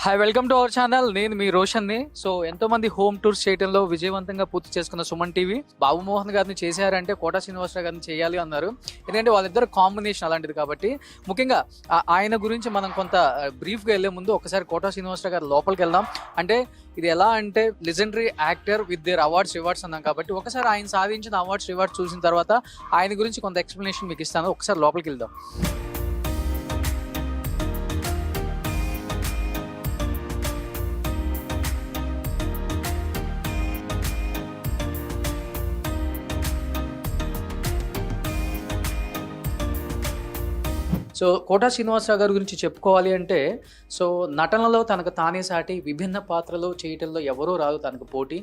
Hi, welcome to our channel. నేను మీ రోషన్ని. So ఎంతో మంది హోమ్ టూర్స్ చేయడంలో విజయవంతంగా పూర్తి చేసుకున్న సుమన్ టీవీ బాబు మోహన్ గారిని చేశారంటే కోటా శ్రీనివాసరావు గారిని చేయాలి అన్నారు. ఎందుకంటే వాళ్ళిద్దరు కాంబినేషన్ అలాంటిది కాబట్టి ముఖ్యంగా ఆయన గురించి మనం కొంత బ్రీఫ్గా వెళ్లే ముందు ఒకసారి కోటా శ్రీనివాసరావు గారు లోపలికి వెళ్దాం. అంటే ఇది ఎలా అంటే legendary actor with their awards అన్నాం కాబట్టి ఒకసారి ఆయన సాధించిన అవార్డ్స్ చూసిన తర్వాత ఆయన గురించి కొంత ఎక్స్ప్లెనేషన్ మీకు ఇస్తాను. ఒకసారి లోపలికి వెళ్దాం. సో కోటా శ్రీనివాసరావు గారి గురించి చెప్పుకోవాలి అంటే సో నటనలో తనకు తానే సాటి, విభిన్న పాత్రలు చేయటంలో ఎవరూ రాదు తనకు పోటీ.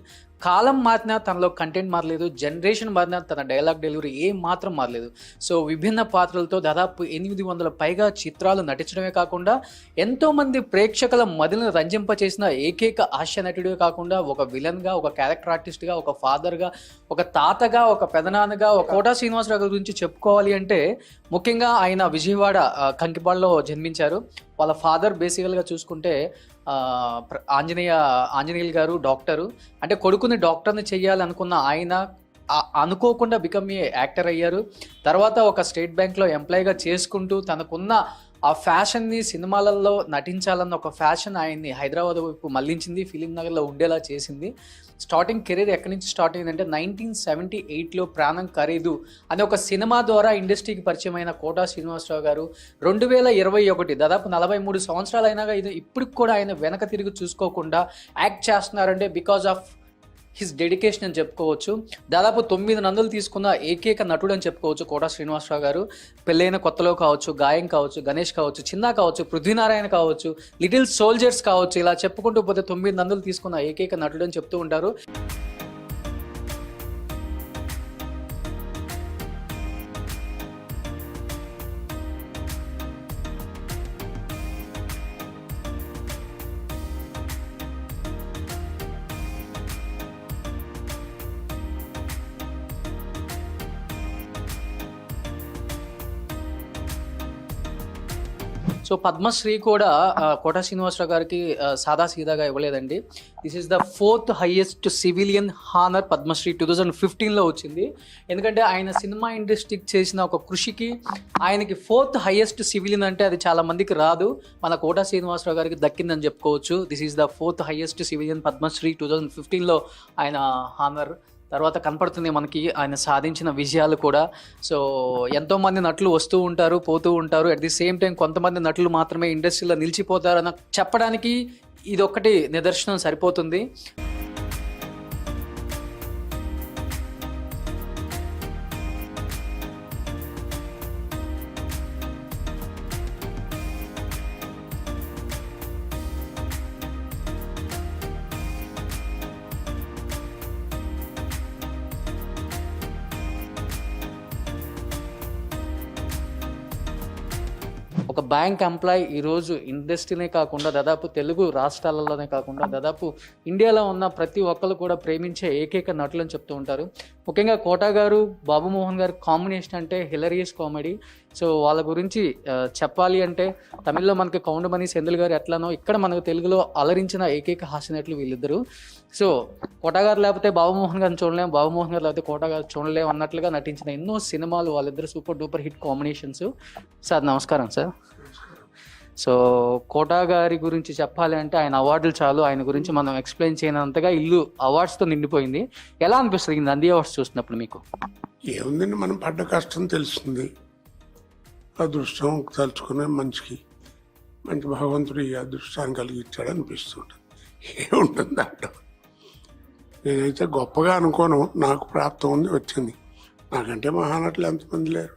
కాలం మారినా తనలో కంటెంట్ మారలేదు, జనరేషన్ మారినా తన డైలాగ్ డెలివరీ ఏం మాత్రం మారలేదు. సో విభిన్న పాత్రలతో దాదాపు 800 పైగా చిత్రాలు నటించడమే కాకుండా ఎంతోమంది ప్రేక్షకుల మదిని రంజింపచేసిన ఏకైక హాస్య నటుడే కాకుండా ఒక విలన్గా, ఒక క్యారెక్టర్ ఆర్టిస్ట్గా, ఒక ఫాదర్గా, ఒక తాతగా, ఒక పెదనాన్నగా ఒక కోటా శ్రీనివాసరావు గారి గురించి చెప్పుకోవాలి అంటే ముఖ్యంగా ఆయన విజయవాడ కంకిపాడులో జన్మించారు. వాళ్ళ ఫాదర్ బేసికల్గా చూసుకుంటే ఆంజనేయులు గారు డాక్టరు. అంటే కొడుకుని డాక్టర్ని చెయ్యాలనుకున్న ఆయన అనుకోకుండా బికమ్ ఏ యాక్టర్ అయ్యారు. తర్వాత ఒక స్టేట్ బ్యాంక్లో ఎంప్లాయీగా చేసుకుంటూ తనకున్న ఆ ఫ్యాషన్ని సినిమాలలో నటించాలన్న ఒక ఫ్యాషన్ ఆయన్ని హైదరాబాద్ వైపు మళ్లించింది, ఫిలిం నగర్లో ఉండేలా చేసింది. స్టార్టింగ్ కెరీర్ ఎక్కడి నుంచి స్టార్ట్ అయిందంటే 1978లో ప్రాణం ఖరీదు అనే ఒక సినిమా ద్వారా ఇండస్ట్రీకి పరిచయం అయిన కోటా శ్రీనివాసరావు గారు 2021 దాదాపు 43 సంవత్సరాలు అయినాగా ఇది ఇప్పటికి కూడా ఆయన వెనక తిరిగి చూసుకోకుండా యాక్ట్ చేస్తున్నారంటే బికాజ్ ఆఫ్ హిస్ డెడికేషన్ అని చెప్పుకోవచ్చు. దాదాపు 9 నందులు తీసుకున్న ఏకైక నటుడు అని చెప్పుకోవచ్చు కోటా శ్రీనివాసరావు గారు. పెళ్ళైన కొత్తలో కావచ్చు, గాయం కావచ్చు, గణేష్ కావచ్చు, చిన్న కావచ్చు, పృథ్వీనారాయణ కావచ్చు, లిటిల్ సోల్జర్స్ కావచ్చు, ఇలా చెప్పుకుంటూ పోతే 9 నందులు తీసుకున్న ఏకైక నటుడు అని చెప్తూ ఉంటారు. సో పద్మశ్రీ కూడా కోటా శ్రీనివాసరావు గారికి సాదా సీదాగా ఇవ్వలేదండి. This is the 4th highest civilian honour. Padma Shri 2015లో వచ్చింది. ఎందుకంటే ఆయన సినిమా ఇండస్ట్రీకి చేసిన ఒక కృషికి ఆయనకి 4th హైయెస్ట్ సివిలియన్ అంటే అది చాలా మందికి రాదు. మన కోటా శ్రీనివాసరావు గారికి దక్కిందని చెప్పుకోవచ్చు. This is the 4th highest civilian Padma Shri 2015లో ఆయన హానర్. తర్వాత కనపడుతుంది మనకి ఆయన సాధించిన విజయాలు కూడా. సో ఎంతోమంది నటులు వస్తూ ఉంటారు, పోతూ ఉంటారు. అట్ ది సేమ్ టైం కొంతమంది నటులు మాత్రమే ఇండస్ట్రీలో నిలిచిపోతారని చెప్పడానికి ఇదొక్కటి నిదర్శనం సరిపోతుంది. ఒక బ్యాంక్ ఎంప్లాయ్ ఈరోజు ఇండస్ట్రీనే కాకుండా దాదాపు తెలుగు రాష్ట్రాలలోనే కాకుండా దాదాపు ఇండియాలో ఉన్న ప్రతి ఒక్కరు కూడా ప్రేమించే ఏకైక నటులు అని చెప్తూ ఉంటారు. ముఖ్యంగా కోటా గారు, బాబు మోహన్ గారు కాంబినేషన్ అంటే హిలరియస్ కామెడీ. సో వాళ్ళ గురించి చెప్పాలి అంటే తమిళ్లో మనకి కౌండమణి సెంధిల్ గారు ఎట్లానో ఇక్కడ మనకు తెలుగులో అలరించిన ఏకైక హాస్య నటులు వీళ్ళిద్దరు. సో కోటా గారు లేకపోతే బాబు మోహన్ గారిని చూడలేం, బాబు మోహన్ గారు లేకపోతే కోటా గారు చూడలేం అన్నట్లుగా నటించిన ఎన్నో సినిమాలు వాళ్ళిద్దరు super duper hit combinations. Sir నమస్కారం సార్. సో కోటా గారి గురించి చెప్పాలి అంటే ఆయన అవార్డులు చాలు, ఆయన గురించి మనం ఎక్స్ప్లెయిన్ చేయనంతగా ఇల్లు అవార్డ్స్తో నిండిపోయింది. ఎలా అనిపిస్తుంది నంది అవార్డ్స్ చూసినప్పుడు మీకు? ఏముందండి, మనం పడ్డ కష్టం తెలుస్తుంది. అదృష్టం తలుచుకునే మనిషికి మంచి భగవంతుడు ఈ అదృష్టాన్ని కలిగించాడు అనిపిస్తుంటుంది. ఏముంటుంది దాంట్లో. నేనైతే గొప్పగా అనుకోను, నాకు ప్రాప్తం ఉంది, వచ్చింది. నాకంటే మహానటులు ఎంతమంది లేరు,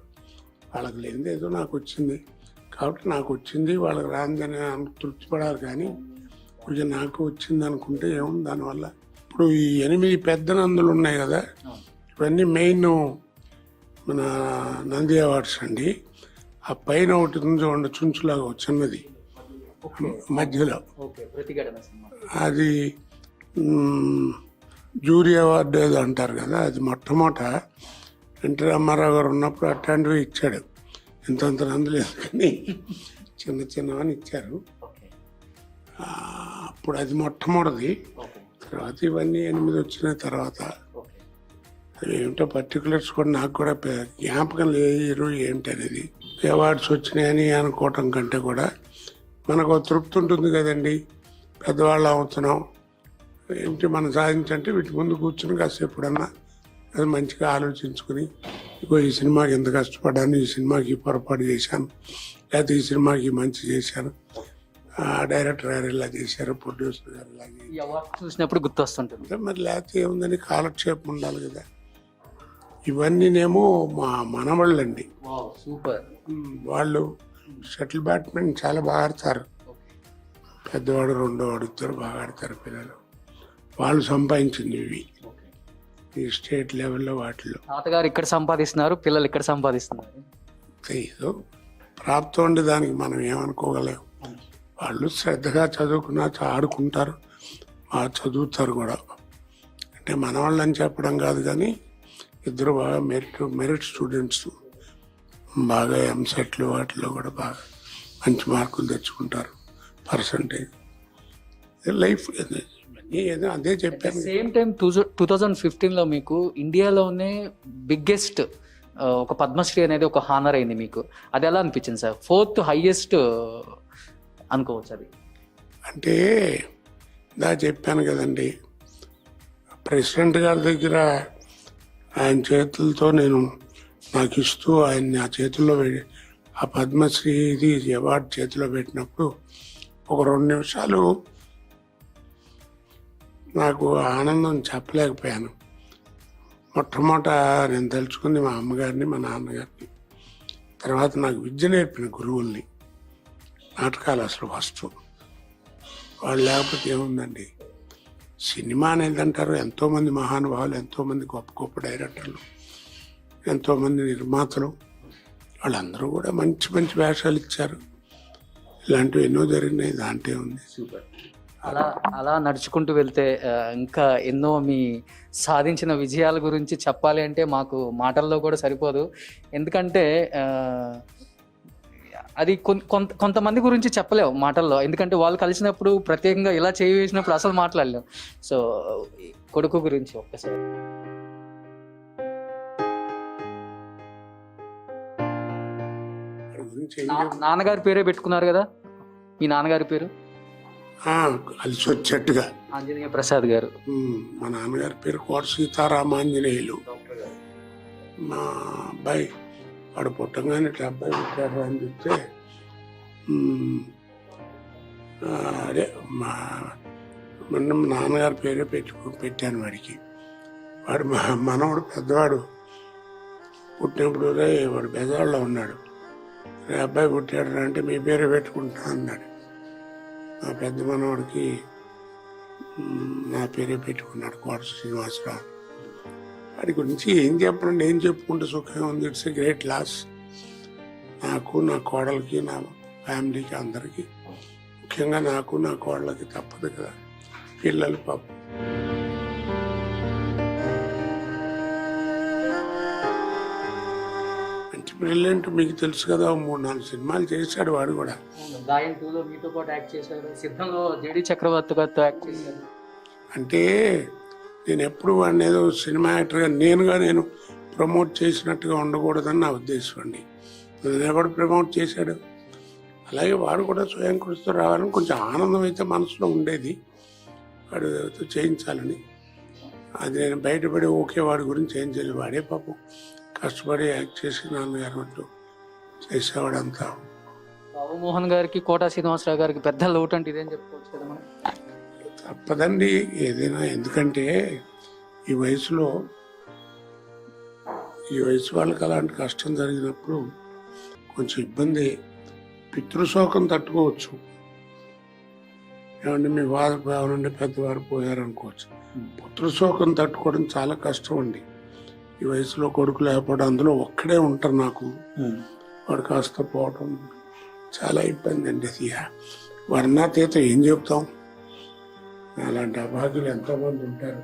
వాళ్ళకి లేనిది ఏదో నాకు వచ్చింది కాబట్టి నాకు వచ్చింది, వాళ్ళకి రాందని తృప్తిపడాలి. కానీ కొంచెం నాకు వచ్చింది అనుకుంటే ఏముంది దానివల్ల. ఇప్పుడు ఈ 8 పెద్ద నందులు ఉన్నాయి కదా, ఇవన్నీ మెయిన్ మన నంది అవార్డ్స్ అండి. ఆ పైన ఒకటి చూడండి, చుంచులాగా చిన్నది మధ్యలో, అది జూరీ అవార్డు ఏదో అంటారు కదా, అది మొట్టమొదట ఎన్టీ రామారావు గారు ఉన్నప్పుడు అట్లాంటివి ఇచ్చాడు. ఇంతంత నందులేదు కానీ చిన్నవని ఇచ్చారు. అప్పుడు అది మొట్టమొదటిది. తర్వాత ఇవన్నీ 8 వచ్చిన తర్వాత ఏమిటో పర్టికులర్స్ కూడా నాకు కూడా జ్ఞాపకం లేదు ఏంటి అనేది. అవార్డ్స్ వచ్చినాయని అనుకోవటం కంటే కూడా మనకు ఒక తృప్తి ఉంటుంది కదండి. పెద్దవాళ్ళు అవుతున్నాం, ఏమిటి మనం సాధించంటే వీటి ముందు కూర్చుని కాసేపు ఎప్పుడన్నా అది మంచిగా ఆలోచించుకుని, ఇగో ఈ సినిమాకి ఎంత కష్టపడ్డాను, ఈ సినిమాకి పొరపాటు చేశాను, లేకపోతే ఈ సినిమాకి మంచి చేశాను, డైరెక్టర్ గారు ఇలా చేశారు, ప్రొడ్యూసర్ గారు ఇలా చూసినప్పుడు గుర్తొస్తుంటుంది. మరి లేకపోతే ఏముందని కాలక్షేపం ఉండాలి కదా. ఇవన్నీనేమో మా మనవాళ్ళండి. సూపర్. వాళ్ళు షటిల్ బ్యాట్మెంట్ చాలా బాగా ఆడతారు. పెద్దవాడు రెండోవాడు ఇద్దరు బాగా ఆడతారు పిల్లలు. వాళ్ళు సంపాదించింది ఇవి ఈ స్టేట్ లెవెల్లో వాటిలో. తాతగారు ఇక్కడ సంపాదిస్తున్నారు, పిల్లలు ఇక్కడ సంపాదిస్తున్నారు. ఏదో ప్రాప్తం ఉండి దానికి మనం ఏమనుకోగలేము. వాళ్ళు శ్రద్ధగా చదువుకున్నా ఆడుకుంటారు, బాగా చదువుతారు కూడా. అంటే మన వాళ్ళని చెప్పడం కాదు కానీ ఇద్దరు బాగా మెరిట్ స్టూడెంట్స్, బాగా ఎంసెట్లు వాటిలో కూడా బాగా మంచి మార్కులు తెచ్చుకుంటారు. పర్సంటేజ్ లైఫ్ ఏదో అదే చెప్పాను. సేమ్ టైం 2015లో మీకు ఇండియాలోనే బిగ్గెస్ట్ ఒక పద్మశ్రీ అనేది ఒక హానర్ అయింది మీకు. అది ఎలా అనిపించింది సార్? 4th హైయెస్ట్ అనుకోవచ్చు అది. అంటే దా చెప్పాను కదండి, ప్రెసిడెంట్ గారి దగ్గర ఆయన చేతులతో నాకు ఇస్తూ ఆయన నా చేతుల్లో ఆ పద్మశ్రీ ఇది అవార్డు చేతిలో పెట్టినప్పుడు ఒక 2 నిమిషాలు నాకు ఆనందం చెప్పలేకపోయాను. మొట్టమొదట నేను తలుచుకుంది మా అమ్మగారిని, మా నాన్నగారిని, తర్వాత నాకు విద్య నేర్పిన గురువుల్ని. నాటకాలు అసలు ఫస్ట్ వాళ్ళు లేకపోతే ఏముందండి. సినిమా అనేది అంటారు, ఎంతోమంది మహానుభావులు, ఎంతోమంది గొప్ప గొప్ప డైరెక్టర్లు, ఎంతోమంది నిర్మాతలు, వాళ్ళందరూ కూడా మంచి మంచి వేషాలు ఇచ్చారు. ఇలాంటివి ఎన్నో జరిగినాయి, దాంట్లో ఉంది. సూపర్. అలా నడుచుకుంటూ వెళ్తే ఇంకా ఎన్నో మీ సాధించిన విజయాల గురించి చెప్పాలి అంటే మాకు మాటల్లో కూడా సరిపోదు. ఎందుకంటే అది కొంతమంది గురించి చెప్పలేవు మాటల్లో, ఎందుకంటే వాళ్ళు కలిసినప్పుడు ప్రత్యేకంగా ఇలా చేసినప్పుడు అసలు మాట్లాడలేము. సో కొడుకు గురించి ఒక్కసారి. నాన్నగారి పేరే పెట్టుకున్నారు కదా, మీ నాన్నగారి పేరు? కలిసి వచ్చేట్టుగా ఆంజనేయ ప్రసాద్ గారు. మా నాన్నగారి పేరు కోట సీతారామాంజనేయులు. మా అబ్బాయి వాడు పుట్టంగానే ఇట్లా అబ్బాయి పుట్టాడు అని చెప్తే అదే మా నాన్నగారి పేరే పెట్టాను వాడికి. వాడు మా మనవాడు పెద్దవాడు పుట్టినప్పుడు వాడు బెజవాడలో ఉన్నాడు. అబ్బాయి పుట్టాడు అంటే మీ పేరే పెట్టుకుంటా అన్నాడు. నా పెద్ద మనవాడికి నా పేరే పెట్టుకున్నాడు, కోట శ్రీనివాసరావు. వాడి గురించి ఏం చెప్పండి, ఏం చెప్పుకుంటే సుఖంగా ఉంది. ఇట్స్ ఎ గ్రేట్ లాస్ నాకు, నా కోడలికి, నా ఫ్యామిలీకి, అందరికీ. ముఖ్యంగా నాకు, నా కోడలకి తప్పదు కదా, పిల్లలు పాపం. మంచి బ్రిలియంట్, మీకు తెలుసు కదా, 3-4 సినిమాలు చేశాడు వాడు కూడా. దాయం 2లో మీతో పాటు యాక్ట్ చేశాడు, సిద్ధంలో జేడి చక్రవర్తి గారితో యాక్ట్ చేశాడు. అంటే నేను ఎప్పుడు వాడిని ఏదో సినిమా యాక్టర్గా నేను ప్రమోట్ చేసినట్టుగా ఉండకూడదని నా ఉద్దేశం అండి. నన్ను ఎవడు ప్రమోట్ చేశాడు, అలాగే వాడు కూడా స్వయం కృషితో రావాలని కొంచెం ఆనందం అయితే మనసులో ఉండేది, వాడు చేయించాలని. అది నేను బయటపడి ఓకే వాడి గురించి ఏం చేయలేదు. వాడే పాపం కష్టపడి యాక్ట్ చేసి నాన్నగారు అంటూ చేసేవాడంతా. బాబుమోహన్ గారికి, కోట శ్రీనివాసరావు గారికి పెద్ద లోటు అంటే ఇదేం చెప్పుకోవచ్చు కదా మనం. తప్పదండి ఏదైనా, ఎందుకంటే ఈ వయసు వాళ్ళకి అలాంటి కష్టం జరిగినప్పుడు కొంచెం ఇబ్బంది. పితృశోకం తట్టుకోవచ్చు, ఏమంటే మీ వారు నుండి పెద్దవారు పోయారనుకోవచ్చు. పుత్రశోకం తట్టుకోవడం చాలా కష్టం అండి. ఈ వయసులో కొడుకు లేకపోవడం, అందులో ఒక్కడే ఉంటారు నాకు, వాడు కాస్త పోవడం చాలా ఇబ్బంది అండి. అది వర్ణాతీత ఏం చెప్తాం, అలాంటి అభాగ్యులు ఎంతోమంది ఉంటారు.